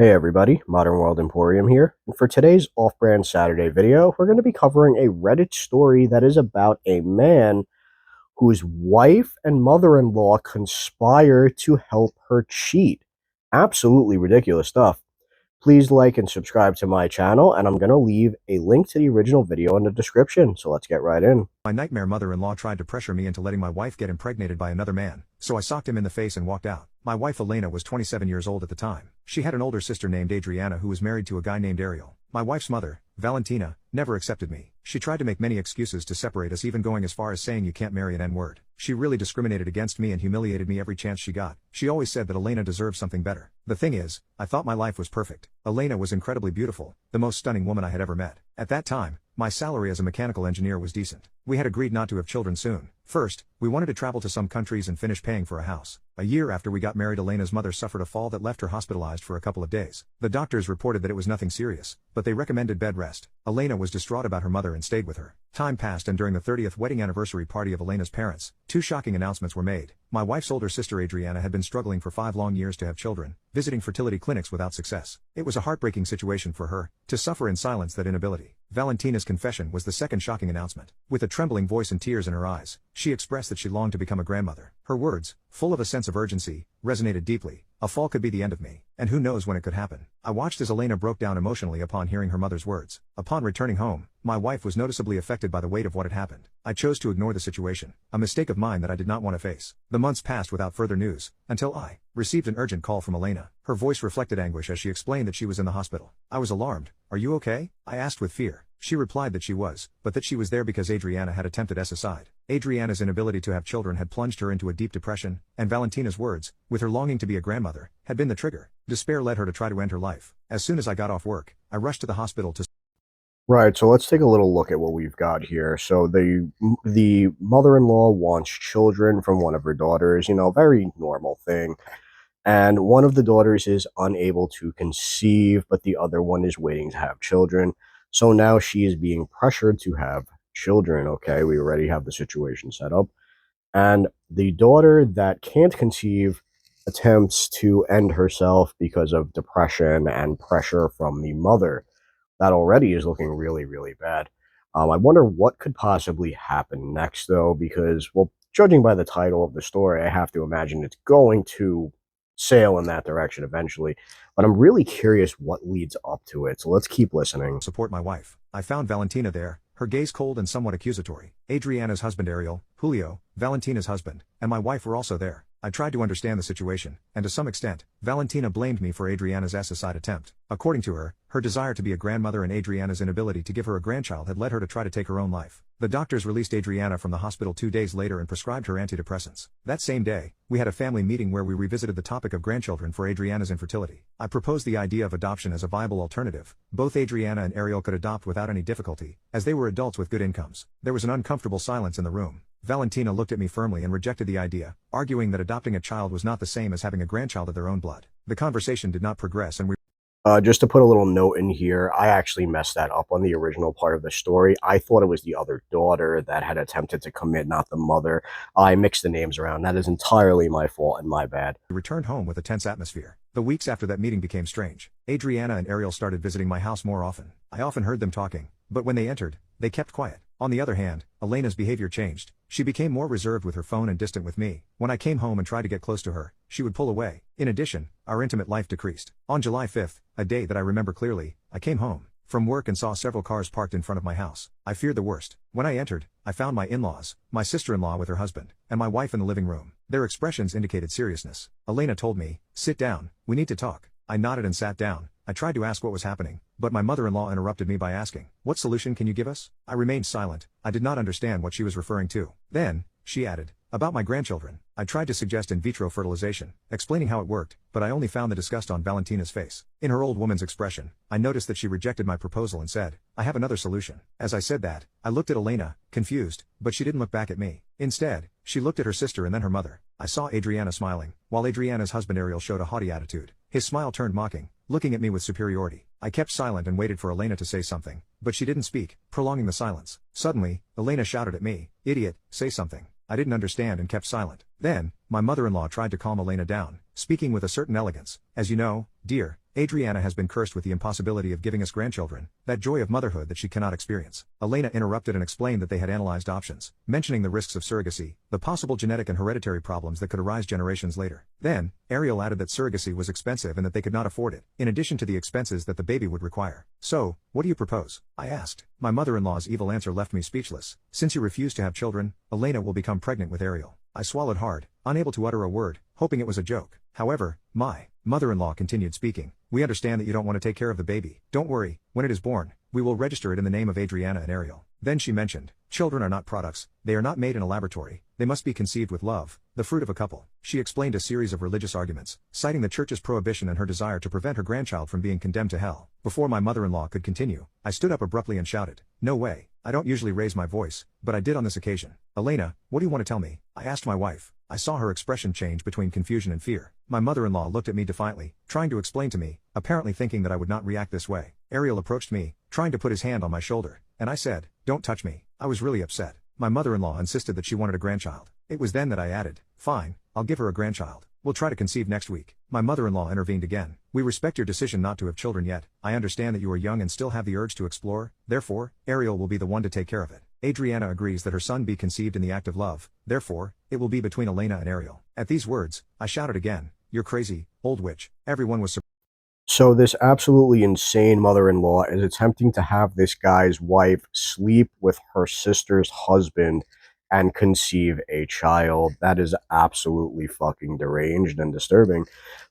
Hey everybody, Modern World Emporium here, and for today's Off-Brand Saturday video, we're going to be covering a Reddit story that is about a man whose wife and mother-in-law conspire to help her cheat. Absolutely ridiculous stuff. Please like and subscribe to my channel, and I'm going to leave a link to the original video in the description, so let's get right in. My nightmare mother-in-law tried to pressure me into letting my wife get impregnated by another man, so I socked him in the face and walked out. My wife Elena was 27 years old at the time. She had an older sister named Adriana who was married to a guy named Ariel. My wife's mother, Valentina, never accepted me. She tried to make many excuses to separate us, even going as far as saying you can't marry an N-word. She really discriminated against me and humiliated me every chance she got. She always said that Elena deserved something better. The thing is, I thought my life was perfect. Elena was incredibly beautiful, the most stunning woman I had ever met. At that time, my salary as a mechanical engineer was decent. We had agreed not to have children soon. First, we wanted to travel to some countries and finish paying for a house. A year after we got married, Elena's mother suffered a fall that left her hospitalized for a couple of days. The doctors reported that it was nothing serious, but they recommended bed rest. Elena was distraught about her mother and stayed with her. Time passed, and during the 30th wedding anniversary party of Elena's parents, two shocking announcements were made. My wife's older sister Adriana had been struggling for 5 long years to have children, visiting fertility clinics without success. It was a heartbreaking situation for her, to suffer in silence that inability. Valentina's confession was the second shocking announcement. With a trembling voice and tears in her eyes, she expressed that she longed to become a grandmother. Her words, full of a sense of urgency, resonated deeply. A fall could be the end of me, and who knows when it could happen. I watched as Elena broke down emotionally upon hearing her mother's words. Upon returning home, my wife was noticeably affected by the weight of what had happened. I chose to ignore the situation, a mistake of mine that I did not want to face. The months passed without further news, until I received an urgent call from Elena. Her voice reflected anguish as she explained that she was in the hospital. I was alarmed. "Are you okay?" I asked with fear. She replied that she was, but that she was there because Adriana had attempted suicide. Adriana's inability to have children had plunged her into a deep depression, and Valentina's words, with her longing to be a grandmother, had been the trigger. Despair led her to try to end her life. As soon as I got off work, I rushed to the hospital to Right, so let's take a little look at what we've got here. So the mother-in-law wants children from one of her daughters, very normal thing. And one of the daughters is unable to conceive, but the other one is waiting to have children. So now she is being pressured to have children. Okay, we already have the situation set up. And the daughter that can't conceive attempts to end herself because of depression and pressure from the mother. That already is looking really, really bad. I wonder what could possibly happen next, though, because, well, judging by the title of the story, I have to imagine it's going to sail in that direction eventually. But I'm really curious what leads up to it, so let's keep listening. support my wife. I found Valentina there, her gaze cold and somewhat accusatory. Adriana's husband Ariel, Julio, Valentina's husband, and my wife were also there. I tried to understand the situation, and to some extent, Valentina blamed me for Adriana's suicide attempt. According to her, her desire to be a grandmother and Adriana's inability to give her a grandchild had led her to try to take her own life. The doctors released Adriana from the hospital 2 days later and prescribed her antidepressants. That same day, we had a family meeting where we revisited the topic of grandchildren for Adriana's infertility. I proposed the idea of adoption as a viable alternative. Both Adriana and Ariel could adopt without any difficulty, as they were adults with good incomes. There was an uncomfortable silence in the room. Valentina looked at me firmly and rejected the idea, arguing that adopting a child was not the same as having a grandchild of their own blood. The conversation did not progress, and we Just to put a little note in here, I actually messed that up on the original part of the story. I thought it was the other daughter that had attempted to commit, not the mother. I mixed the names around. That is entirely my fault and my bad. returned home with a tense atmosphere. The weeks after that meeting became strange. Adriana and Ariel started visiting my house more often. I often heard them talking, but when they entered, they kept quiet. On the other hand, Elena's behavior changed. She became more reserved with her phone and distant with me. When I came home and tried to get close to her, she would pull away. In addition, our intimate life decreased. On July 5th, a day that I remember clearly, I came home from work and saw several cars parked in front of my house. I feared the worst. When I entered, I found my in-laws, my sister-in-law with her husband, and my wife in the living room. Their expressions indicated seriousness. Elena told me, "Sit down, we need to talk." I nodded and sat down. I tried to ask what was happening, but my mother-in-law interrupted me by asking, "What solution can you give us?" I remained silent. I did not understand what she was referring to. Then, she added, "About my grandchildren." I tried to suggest in vitro fertilization, explaining how it worked, but I only found the disgust on Valentina's face. In her old woman's expression, I noticed that she rejected my proposal and said, "I have another solution." As I said that, I looked at Elena, confused, but she didn't look back at me. Instead, she looked at her sister and then her mother. I saw Adriana smiling, while Adriana's husband Ariel showed a haughty attitude. His smile turned mocking, looking at me with superiority. I kept silent and waited for Elena to say something, but she didn't speak, prolonging the silence. Suddenly, Elena shouted at me, "Idiot, say something." I didn't understand and kept silent. Then, my mother-in-law tried to calm Elena down, speaking with a certain elegance. "As you know, dear, Adriana has been cursed with the impossibility of giving us grandchildren, that joy of motherhood that she cannot experience. Elena interrupted and explained that they had analyzed options, mentioning the risks of surrogacy, the possible genetic and hereditary problems that could arise generations later. Then, Ariel added that surrogacy was expensive and that they could not afford it, in addition to the expenses that the baby would require. "So, what do you propose?" I asked. My mother-in-law's evil answer left me speechless. "Since you refuse to have children, Elena will become pregnant with Ariel." I swallowed hard, unable to utter a word, hoping it was a joke. However, my mother-in-law continued speaking. "We understand that you don't want to take care of the baby. Don't worry, when it is born, we will register it in the name of Adriana and Ariel." Then she mentioned, "Children are not products, they are not made in a laboratory, they must be conceived with love, the fruit of a couple." She explained a series of religious arguments, citing the church's prohibition and her desire to prevent her grandchild from being condemned to hell. Before my mother-in-law could continue, I stood up abruptly and shouted, "No way, I don't usually raise my voice, but I did on this occasion." "Elena, what do you want to tell me?" I asked my wife. I saw her expression change between confusion and fear. My mother-in-law looked at me defiantly, trying to explain to me, apparently thinking that I would not react this way. Ariel approached me, trying to put his hand on my shoulder, and I said, "Don't touch me." I was really upset. My mother-in-law insisted that she wanted a grandchild. It was then that I added, "Fine, I'll give her a grandchild. We'll try to conceive next week." My mother-in-law intervened again. "We respect your decision not to have children yet. I understand that you are young and still have the urge to explore, therefore, Ariel will be the one to take care of it. Adriana agrees that her son be conceived in the act of love, therefore, it will be between Elena and Ariel." At these words, I shouted again, "You're crazy, old witch." Everyone was surprised. So this absolutely insane mother-in-law is attempting to have this guy's wife sleep with her sister's husband and conceive a child. That is absolutely fucking deranged and disturbing.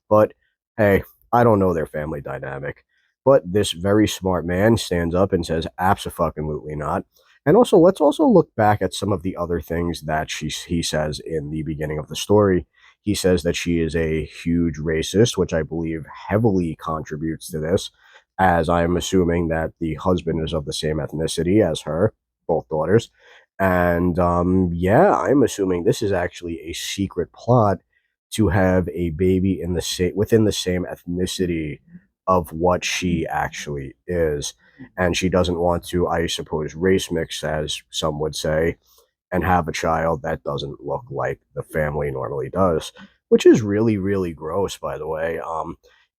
But hey, I don't know their family dynamic. But this very smart man stands up and says, "Abso-fucking-lutely not." And also, let's also look back at some of the other things that he says in the beginning of the story. He says that she is a huge racist, which I believe heavily contributes to this, as I'm assuming that the husband is of the same ethnicity as her, both daughters. And yeah, I'm assuming this is actually a secret plot to have a baby in the within the same ethnicity of what she actually is. And she doesn't want to, I suppose, race mix, as some would say, and have a child that doesn't look like the family normally does, which is really, really gross, by the way.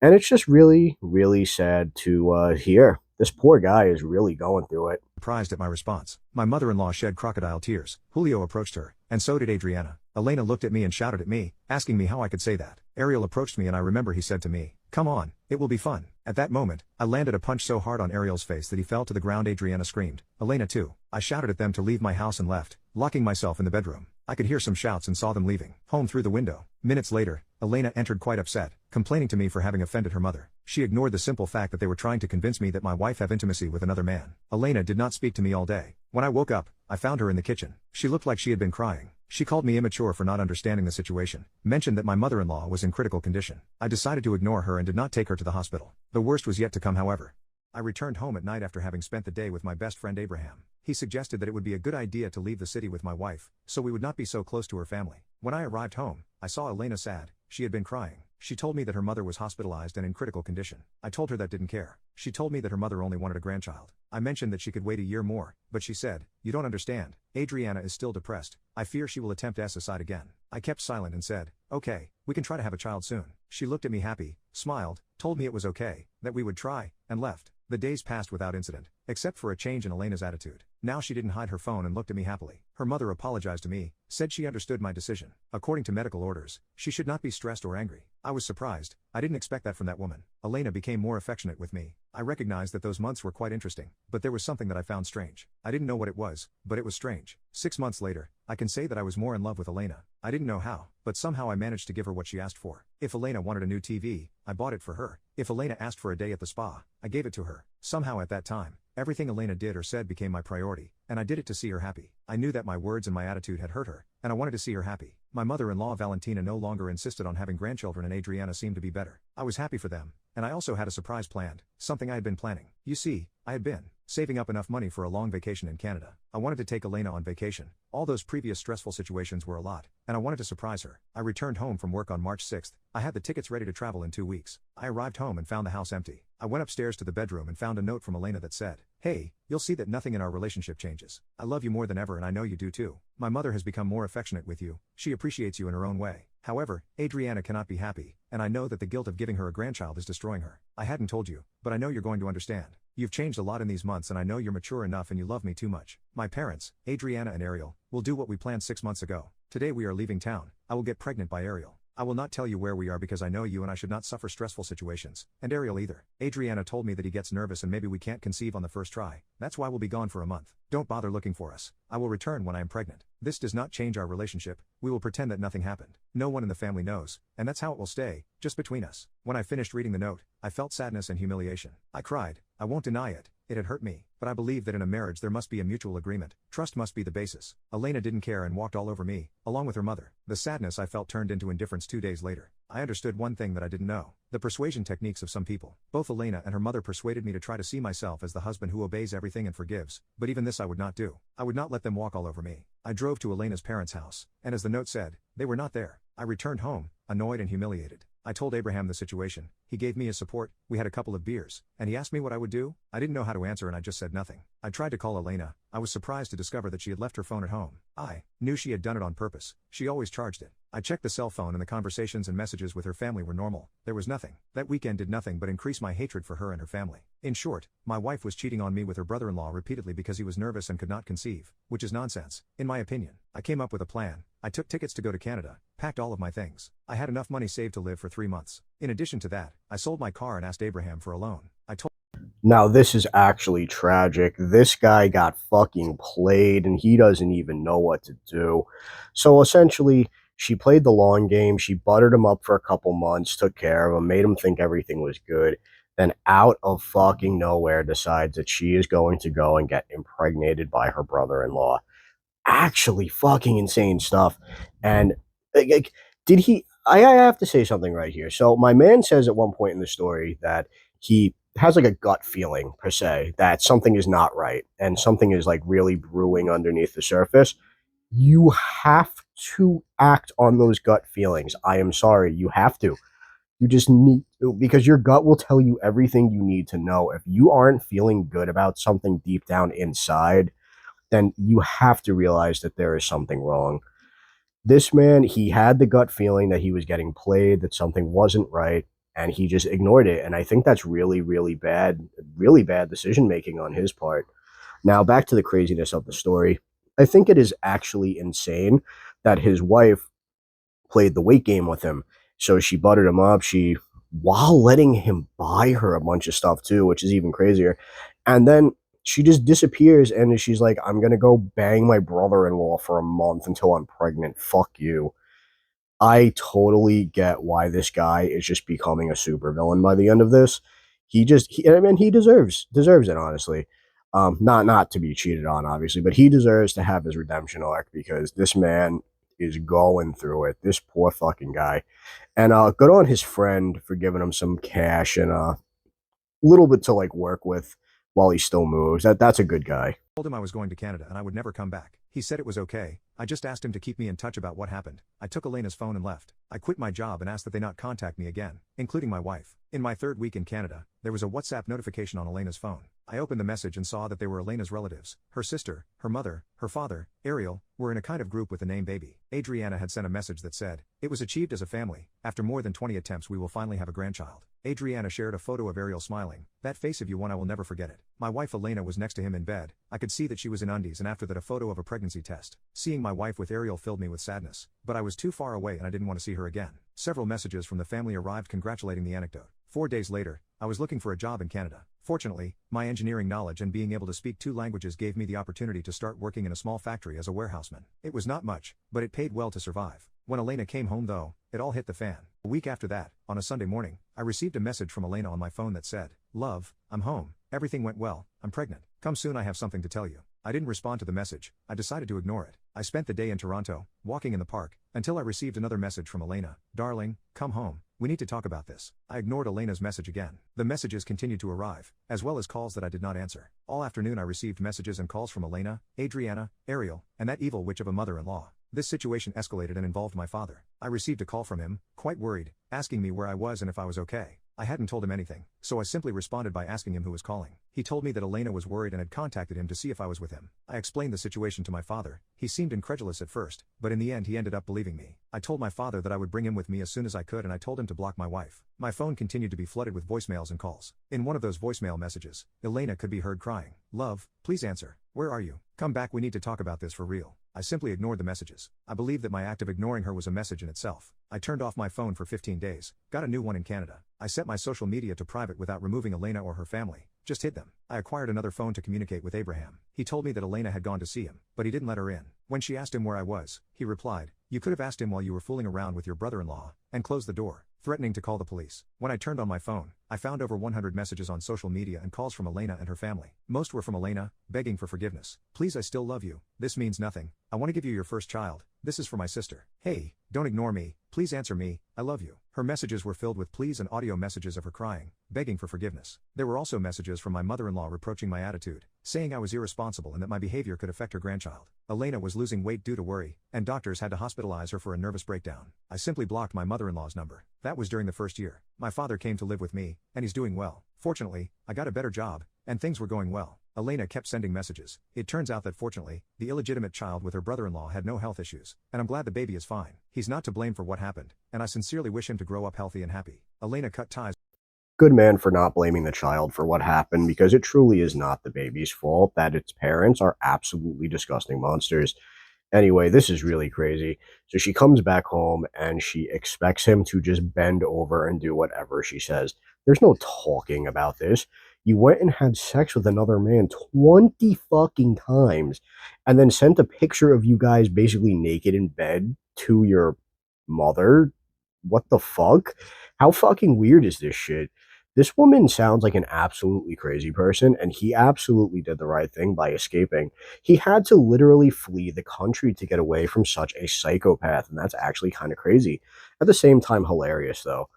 And it's just really, really sad to hear. This poor guy is really going through it. Surprised at my response. My mother-in-law shed crocodile tears. Julio approached her, and so did Adriana. Elena looked at me and shouted at me, asking me how I could say that. Ariel approached me and I remember he said to me, "Come on, it will be fun." At that moment, I landed a punch so hard on Ariel's face that he fell to the ground. Adriana screamed. Elena too. I shouted at them to leave my house and left, locking myself in the bedroom. I could hear some shouts and saw them leaving home through the window. Minutes later, Elena entered quite upset, complaining to me for having offended her mother. She ignored the simple fact that they were trying to convince me that my wife have intimacy with another man. Elena did not speak to me all day. When I woke up, I found her in the kitchen. She looked like she had been crying. She called me immature for not understanding the situation, mentioned that my mother-in-law was in critical condition. I decided to ignore her and did not take her to the hospital. The worst was yet to come, however. I returned home at night after having spent the day with my best friend Abraham. He suggested that it would be a good idea to leave the city with my wife, so we would not be so close to her family. When I arrived home, I saw Elena sad. She had been crying. She told me that her mother was hospitalized and in critical condition. I told her that didn't care. She told me that her mother only wanted a grandchild. I mentioned that she could wait a year more, but she said, "You don't understand. Adriana is still depressed. I fear she will attempt suicide again." I kept silent and said, "Okay, we can try to have a child soon." She looked at me happy, smiled, told me it was okay, that we would try, and left. The days passed without incident, except for a change in Elena's attitude. Now she didn't hide her phone and looked at me happily. Her mother apologized to me, said she understood my decision. According to medical orders, she should not be stressed or angry. I was surprised. I didn't expect that from that woman. Elena became more affectionate with me. I recognized that those months were quite interesting, but there was something that I found strange. I didn't know what it was, but it was strange. 6 months later, I can say that I was more in love with Elena. I didn't know how, but somehow I managed to give her what she asked for. If Elena wanted a new TV, I bought it for her. If Elena asked for a day at the spa, I gave it to her. Somehow at that time, everything Elena did or said became my priority, and I did it to see her happy. I knew that my words and my attitude had hurt her, and I wanted to see her happy. My mother-in-law Valentina no longer insisted on having grandchildren and Adriana seemed to be better. I was happy for them, and I also had a surprise planned, something I had been planning. You see, I had been saving up enough money for a long vacation in Canada. I wanted to take Elena on vacation. All those previous stressful situations were a lot, and I wanted to surprise her. I returned home from work on March 6th. I had the tickets ready to travel in 2 weeks. I arrived home and found the house empty. I went upstairs to the bedroom and found a note from Elena that said, "Hey, you'll see that nothing in our relationship changes. I love you more than ever and I know you do too. My mother has become more affectionate with you. She appreciates you in her own way. However, Adriana cannot be happy, and I know that the guilt of giving her a grandchild is destroying her. I hadn't told you, but I know you're going to understand. You've changed a lot in these months and I know you're mature enough and you love me too much. My parents, Adriana and Ariel, will do what we planned 6 months ago. Today we are leaving town. I will get pregnant by Ariel. I will not tell you where we are because I know you and I should not suffer stressful situations, and Ariel either. Adriana told me that he gets nervous and maybe we can't conceive on the first try. That's why we'll be gone for a month. Don't bother looking for us. I will return when I am pregnant. This does not change our relationship. We will pretend that nothing happened. No one in the family knows, and that's how it will stay, just between us." When I finished reading the note, I felt sadness and humiliation. I cried. I won't deny it. It had hurt me, but I believe that in a marriage there must be a mutual agreement. Trust must be the basis. Elena didn't care and walked all over me, along with her mother. The sadness I felt turned into indifference 2 days later. I understood one thing that I didn't know: the persuasion techniques of some people. Both Elena and her mother persuaded me to try to see myself as the husband who obeys everything and forgives, but even this I would not do. I would not let them walk all over me. I drove to Elena's parents' house, and as the note said, they were not there. I returned home, annoyed and humiliated. I told Abraham the situation. He gave me his support, we had a couple of beers, and he asked me what I would do. I didn't know how to answer and I just said nothing. I tried to call Elena. I was surprised to discover that she had left her phone at home. I knew she had done it on purpose. She always charged it. I checked the cell phone and the conversations and messages with her family were normal. There was nothing. That weekend did nothing but increase my hatred for her and her family. In short, my wife was cheating on me with her brother-in-law repeatedly because he was nervous and could not conceive, which is nonsense, in my opinion. I came up with a plan. I took tickets to go to Canada, packed all of my things. I had enough money saved to live for 3 months. In addition to that, I sold my car and asked Abraham for a loan. I told Now, this is actually tragic. This guy got fucking played and he doesn't even know what to do. So essentially, she played the long game. She buttered him up for a couple months, took care of him, made him think everything was good. Then, out of fucking nowhere, decides that she is going to go and get impregnated by her brother in law. Actually, fucking insane stuff. And, like, did he. I have to say something right here. So, my man says at one point in the story that he has like a gut feeling per se that something is not right and something is like really brewing underneath the surface. You have to act on those gut feelings. I am sorry, you have to. You just need to, because your gut will tell you everything you need to know. If you aren't feeling good about something deep down inside, then you have to realize that there is something wrong. This man, he had the gut feeling that he was getting played, that something wasn't right, and he just ignored it. And I think that's really bad decision making on his part. Now, back to the craziness of the story. I think it is actually insane that his wife played the weight game with him. So she buttered him up. While letting him buy her a bunch of stuff too, which is even crazier. And then she just disappears and she's like, "I'm going to go bang my brother in law for a month until I'm pregnant. Fuck you." I totally get why this guy is just becoming a supervillain by the end of this. I mean, he deserves it, honestly. Not to be cheated on, obviously, but he deserves to have his redemption arc because this man is going through it. This poor fucking guy. And good on his friend for giving him some cash and a little bit to like work with while he still moves. That's a good guy. told him I was going to Canada and I would never come back. He said it was okay. I just asked him to keep me in touch about what happened. I took Elena's phone and left. I quit my job and asked that they not contact me again, including my wife. In my 3rd week in Canada, there was a WhatsApp notification on Elena's phone. I opened the message and saw that they were Elena's relatives. Her sister, her mother, her father, Ariel, were in a kind of group with the name Baby. Adriana had sent a message that said, "It was achieved as a family. After more than 20 attempts we will finally have a grandchild." Adriana shared a photo of Ariel smiling. "That face of you one, I will never forget it." My wife Elena was next to him in bed. I could see that she was in undies and after that a photo of a pregnancy test. Seeing my wife with Ariel filled me with sadness. But I was too far away and I didn't want to see her again. Several messages from the family arrived congratulating the anecdote. 4 days later, I was looking for a job in Canada. Fortunately, my engineering knowledge and being able to speak 2 languages gave me the opportunity to start working in a small factory as a warehouseman. It was not much, but it paid well to survive. When Elena came home though, it all hit the fan. A week after that, on a Sunday morning, I received a message from Elena on my phone that said, "Love, I'm home. Everything went well. I'm pregnant. Come soon, I have something to tell you." I didn't respond to the message. I decided to ignore it. I spent the day in Toronto, walking in the park, until I received another message from Elena. Darling, come home. We need to talk about this. I ignored Elena's message again. The messages continued to arrive, as well as calls that I did not answer. All afternoon I received messages and calls from Elena, Adriana, Ariel, and that evil witch of a mother-in-law. This situation escalated and involved my father. I received a call from him, quite worried, asking me where I was and if I was okay. I hadn't told him anything, so I simply responded by asking him who was calling. He told me that Elena was worried and had contacted him to see if I was with him. I explained the situation to my father. He seemed incredulous at first, but in the end he ended up believing me. I told my father that I would bring him with me as soon as I could, and I told him to block my wife. My phone continued to be flooded with voicemails and calls. In one of those voicemail messages, Elena could be heard crying, "Love, please answer. Where are you? Come back, we need to talk about this for real." I simply ignored the messages. I believe that my act of ignoring her was a message in itself. I turned off my phone for 15 days, got a new one in Canada. I set my social media to private without removing Elena or her family, just hid them. I acquired another phone to communicate with Abraham. He told me that Elena had gone to see him, but he didn't let her in. When she asked him where I was, he replied, "You could have asked him while you were fooling around with your brother-in-law," and closed the door, threatening to call the police. When I turned on my phone, I found over 100 messages on social media and calls from Elena and her family. Most were from Elena, begging for forgiveness. "Please, I still love you. This means nothing. I want to give you your first child. This is for my sister. Hey, don't ignore me. Please answer me. I love you." Her messages were filled with pleas and audio messages of her crying, begging for forgiveness. There were also messages from my mother-in-law reproaching my attitude, saying I was irresponsible and that my behavior could affect her grandchild. Elena was losing weight due to worry, and doctors had to hospitalize her for a nervous breakdown. I simply blocked my mother-in-law's number. That was during the first year. My father came to live with me, and he's doing well. Fortunately, I got a better job, and things were going well. Elena kept sending messages. It turns out that fortunately, the illegitimate child with her brother-in-law had no health issues, and I'm glad the baby is fine. He's not to blame for what happened, and I sincerely wish him to grow up healthy and happy. Elena cut ties. Good man for not blaming the child for what happened, because it truly is not the baby's fault that its parents are absolutely disgusting monsters. Anyway, this is really crazy. So she comes back home and she expects him to just bend over and do whatever she says. There's no talking about this. You went and had sex with another man 20 fucking times and then sent a picture of you guys basically naked in bed to your mother. What the fuck? How fucking weird is this shit? This woman sounds like an absolutely crazy person, and he absolutely did the right thing by escaping. He had to literally flee the country to get away from such a psychopath, and that's actually kind of crazy. At the same time, hilarious, though.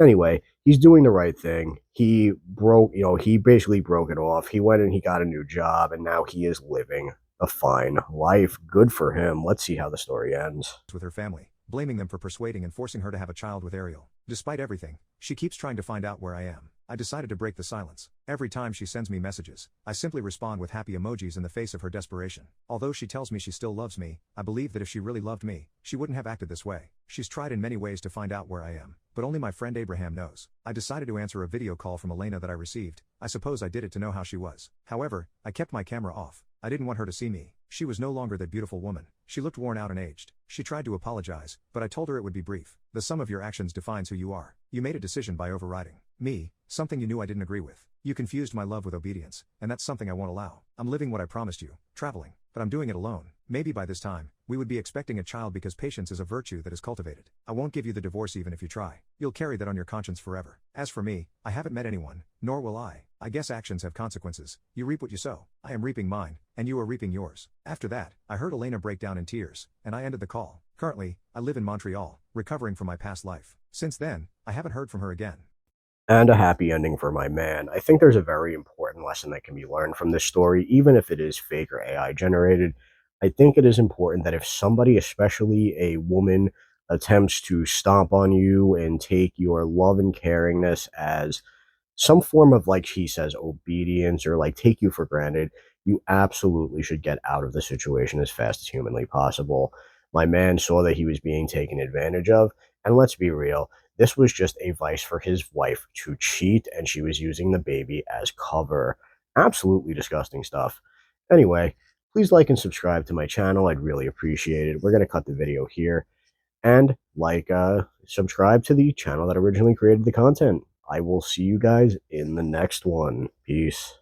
Anyway, he's doing the right thing. He basically broke it off. He went and he got a new job, and now he is living a fine life. Good for him. Let's see how the story ends. With her family, blaming them for persuading and forcing her to have a child with Ariel. Despite everything, she keeps trying to find out where I am. I decided to break the silence. Every time she sends me messages, I simply respond with happy emojis in the face of her desperation. Although she tells me she still loves me, I believe that if she really loved me, she wouldn't have acted this way. She's tried in many ways to find out where I am, but only my friend Abraham knows. I decided to answer a video call from Elena that I received. I suppose I did it to know how she was. However, I kept my camera off. I didn't want her to see me. She was no longer that beautiful woman. She looked worn out and aged. She tried to apologize, but I told her it would be brief. The sum of your actions defines who you are. You made a decision by overriding me, something you knew I didn't agree with. You confused my love with obedience, and that's something I won't allow. I'm living what I promised you, traveling, but I'm doing it alone. Maybe by this time, we would be expecting a child because patience is a virtue that is cultivated. I won't give you the divorce even if you try. You'll carry that on your conscience forever. As for me, I haven't met anyone, nor will I. I guess actions have consequences. You reap what you sow. I am reaping mine, and you are reaping yours. After that, I heard Elena break down in tears, and I ended the call. Currently, I live in Montreal, recovering from my past life. Since then, I haven't heard from her again. And a happy ending for my man. I think there's a very important lesson that can be learned from this story, even if it is fake or AI generated. I think it is important that if somebody, especially a woman, attempts to stomp on you and take your love and caringness as some form of, like he says, obedience, or like take you for granted, you absolutely should get out of the situation as fast as humanly possible. My man saw that he was being taken advantage of, and let's be real, this was just a vice for his wife to cheat, and she was using the baby as cover. Absolutely disgusting stuff. Anyway, please like and subscribe to my channel. I'd really appreciate it. We're going to cut the video here. And subscribe to the channel that originally created the content. I will see you guys in the next one. Peace.